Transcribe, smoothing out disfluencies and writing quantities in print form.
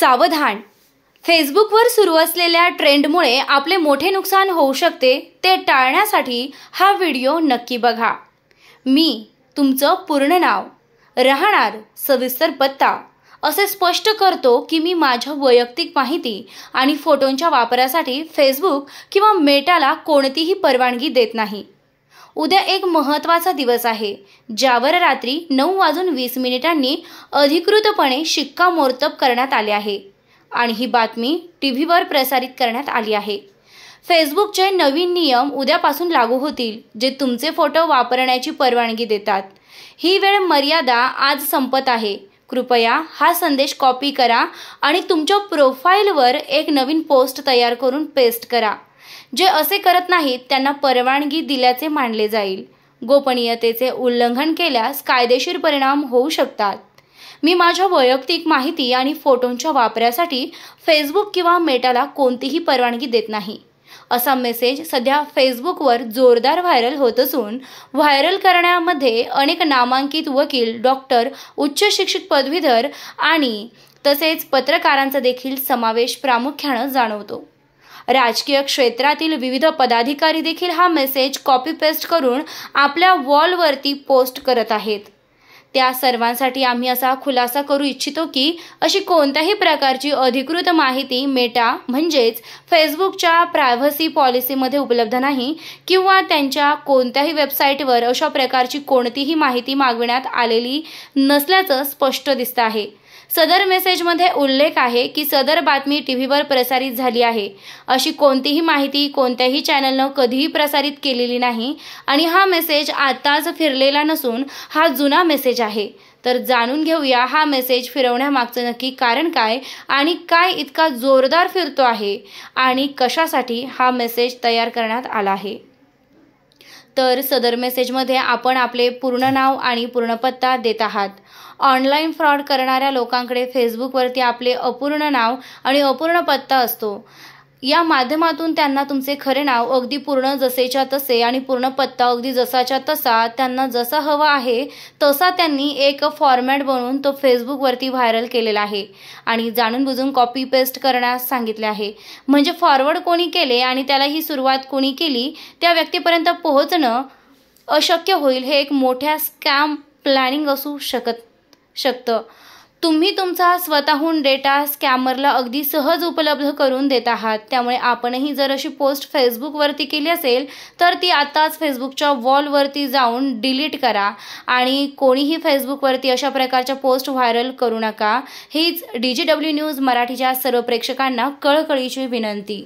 सावधान! फेसबुकवर सुरू असलेल्या ट्रेंडमुळे आपले मोठे नुकसान होऊ शकते, ते टाळण्यासाठी हा व्हिडिओ नक्की बघा। मी तुमचं पूर्ण नाव, राहणार, सविस्तर पत्ता असे स्पष्ट करतो की मी माझ्या वैयक्तिक माहिती आणि फोटोंच्या वापरासाठी फेसबुक किंवा मेटाला कोणतीही परवानगी देत नाही। उद्या एक महत्त्वाचा दिवस आहे, ज्यावर रात्री 9:20 अधिकृतपणे शिक्कामोर्तब करण्यात आले आहे आणि ही बातमी टीव्हीवर प्रसारित करण्यात आली आहे। फेसबुकचे नवीन नियम उद्यापासून लागू होतील, जे तुमचे फोटो वापरण्याची परवानगी देतात। ही वेळ मर्यादा आज संपत आहे। कृपया हा संदेश कॉपी करा आणि तुमच्या प्रोफाइलवर एक नवीन पोस्ट तयार करून पेस्ट करा। जे असे करत नाहीत त्यांना परवानगी दिल्याचे मानले जाईल। गोपनीयतेचे उल्लंघन केल्यास कायदेशीर परिणाम होऊ शकतात। मी माझ्या वैयक्तिक माहिती आणि फोटोंच्या वापरासाठी फेसबुक किंवा मेटाला कोणतीही परवानगी देत नाही, असा मेसेज सध्या फेसबुकवर जोरदार व्हायरल होत असून, व्हायरल करण्यामध्ये अनेक नामांकित वकील, डॉक्टर, उच्च शिक्षित पदवीधर आणि तसेच पत्रकारांचा देखील समावेश प्रामुख्याने जाणवतो। राजकीय क्षेत्रातील विविध पदाधिकारी देखील हा मेसेज कॉपी पेस्ट करून आपल्या वॉलवरती पोस्ट करत आहेत। त्या सर्वांसाठी आम्ही असा खुलासा करू इच्छितो की अशी कोणत्याही प्रकारची अधिकृत माहिती मेटा म्हणजेच फेसबुकच्या प्रायव्हसी पॉलिसीमध्ये उपलब्ध नाही किंवा त्यांच्या कोणत्याही वेबसाईटवर अशा प्रकारची कोणतीही माहिती मागविण्यात आलेली नसल्याचं स्पष्ट दिसतं आहे। सदर मेसेजमध्ये उल्लेख आहे की सदर बातमी टीव्हीवर प्रसारित झाली आहे, अशी कोणतीही माहिती कोणत्याही चॅनलनं कधीही प्रसारित केलेली नाही आणि हा मेसेज आताच फिरलेला नसून हा जुना मेसेज आहे। तर जाणून घेऊया हा मेसेज फिरवण्यामागचं नक्की कारण काय आणि काय इतका जोरदार फिरतो आहे आणि कशासाठी हा मेसेज तयार करण्यात आला आहे। तर सदर मेसेजमध्ये आपण आपले पूर्ण नाव आणि पूर्ण पत्ता देत आहात। ऑनलाईन फ्रॉड करणाऱ्या लोकांकडे फेसबुकवरती आपले अपूर्ण नाव आणि अपूर्ण पत्ता असतो। या माध्यमातून त्यांना तुमचे खरे नाव अगदी पूर्ण जसेच्या तसे आणि पूर्ण पत्ता अगदी जसाच्या तसा त्यांना जसा हवा आहे तसा त्यांनी एक फॉर्मॅट बनवून तो फेसबुकवरती व्हायरल केलेला आहे आणि जाणून बुजून कॉपी पेस्ट करण्यास सांगितले आहे। म्हणजे फॉरवर्ड कोणी केले आणि त्याला ही सुरुवात कोणी केली त्या व्यक्तीपर्यंत पोहोचणं अशक्य होईल। हे एक मोठ्या स्कॅम प्लॅनिंग असू शकतं। तुम्ही तुमचा स्वतःहून डेटा स्कॅमरला अगदी सहज उपलब्ध करून देत आहात। त्यामुळे आपणही जर अशी पोस्ट फेसबुकवरती केली असेल तर ती आताच फेसबुकच्या वॉलवरती जाऊन डिलीट करा आणि कोणीही फेसबुकवरती अशा प्रकारच्या पोस्ट व्हायरल करू नका। हीच DGW न्यूज मराठीच्या सर्व प्रेक्षकांना कळकळीची विनंती।